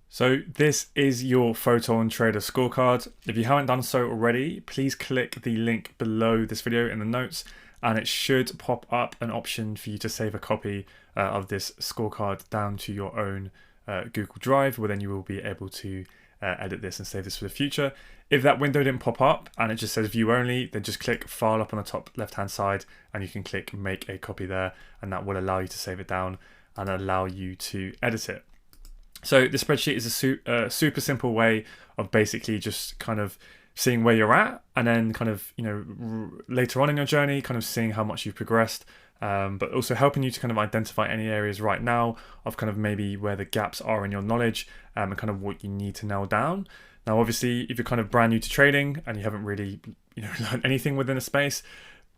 So this is your Photon Trader scorecard. If you haven't done so already, please click the link below this video in the notes and it should pop up an option for you to save a copy of this scorecard down to your own Google Drive, where then you will be able to edit this and save this for the future. If that window didn't pop up and it just says view only, then just click file up on the top left hand side and you can click make a copy there, and that will allow you to save it down and allow you to edit it. So the spreadsheet is a super simple way of basically just kind of seeing where you're at, and then kind of, later on in your journey, kind of seeing how much you've progressed, but also helping you to kind of identify any areas right now of kind of maybe where the gaps are in your knowledge, and kind of what you need to nail down. Now, obviously, if you're kind of brand new to trading and you haven't really, learned anything within a space,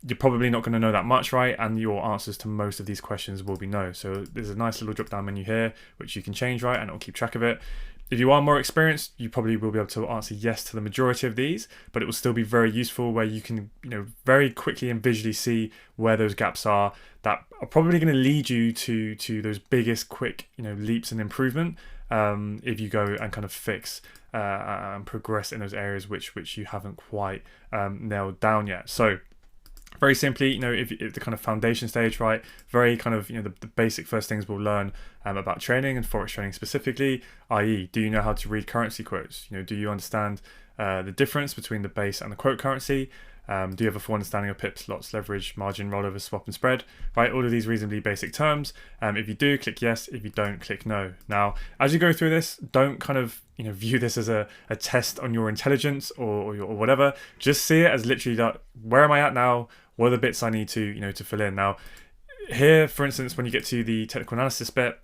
you're probably not going to know that much, right? And your answers to most of these questions will be no. So there's a nice little drop down menu here, which you can change, right? And it'll keep track of it. If you are more experienced, you probably will be able to answer yes to the majority of these, but it will still be very useful where you can, very quickly and visually see where those gaps are that are probably going to lead you to those biggest quick, leaps in improvement. If you go and kind of fix and progress in those areas which you haven't quite nailed down yet. So very simply, if the kind of foundation stage, right? Very kind of, the basic first things we'll learn about trading and forex trading specifically, i.e., do you know how to read currency quotes? Do you understand the difference between the base and the quote currency? Do you have a full understanding of pips, lots, leverage, margin, rollover, swap, and spread? Right, all of these reasonably basic terms. If you do, click yes. If you don't, click no. Now, as you go through this, don't kind of view this as a test on your intelligence or whatever. Just see it as literally that, where am I at now? What are the bits I need to to fill in? Now, here, for instance, when you get to the technical analysis bit,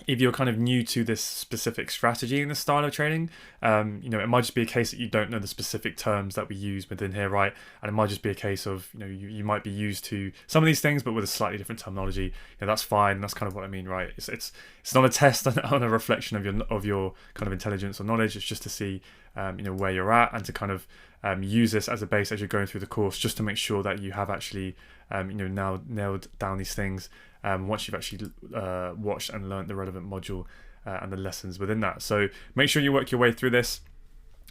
if you're kind of new to this specific strategy in the style of trading, it might just be a case that you don't know the specific terms that we use within here, right? And it might just be a case of, you might be used to some of these things, but with a slightly different terminology. That's fine. That's kind of what I mean, right? It's not a test on a reflection of your kind of intelligence or knowledge. It's just to see, where you're at, and to kind of use this as a base as you're going through the course, just to make sure that you have actually, now nailed down these things. Once you've actually watched and learnt the relevant module and the lessons within that. So make sure you work your way through this.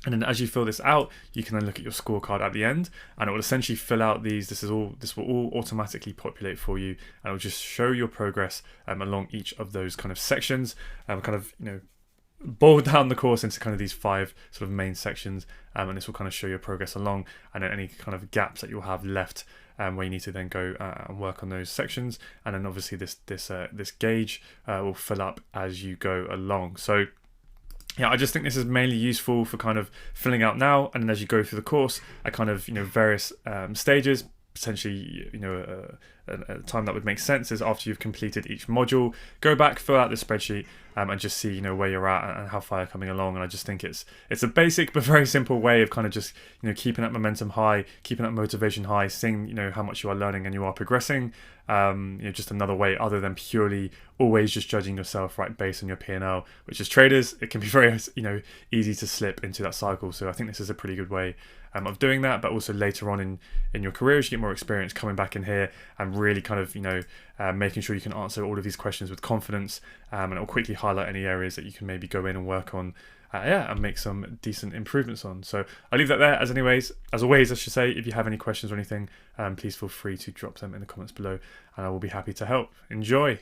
And then as you fill this out, you can then look at your scorecard at the end, and it will essentially fill out these. This will all automatically populate for you, and it will just show your progress along each of those kind of sections. Boil down the course into kind of these 5 sort of main sections, and this will kind of show your progress along, and then any kind of gaps that you'll have left, where you need to then go and work on those sections. And then obviously this gauge will fill up as you go along. So yeah, I just think this is mainly useful for kind of filling out now, and then as you go through the course at kind of various stages. Potentially, a time that would make sense is after you've completed each module, go back, fill out the spreadsheet, and just see where you're at and how far you're coming along. And I just think it's a basic but very simple way of kind of just keeping that momentum high, keeping that motivation high, seeing how much you are learning and you are progressing. Just another way other than purely always just judging yourself right based on your P&L, which as traders it can be very easy to slip into that cycle. So I think this is a pretty good way of doing that, but also later on in your career, as you get more experience, coming back in here and really kind of making sure you can answer all of these questions with confidence, and it'll quickly highlight any areas that you can maybe go in and work on, and make some decent improvements on. So I'll leave that there. As always, I should say, if you have any questions or anything, please feel free to drop them in the comments below, and I will be happy to help. Enjoy.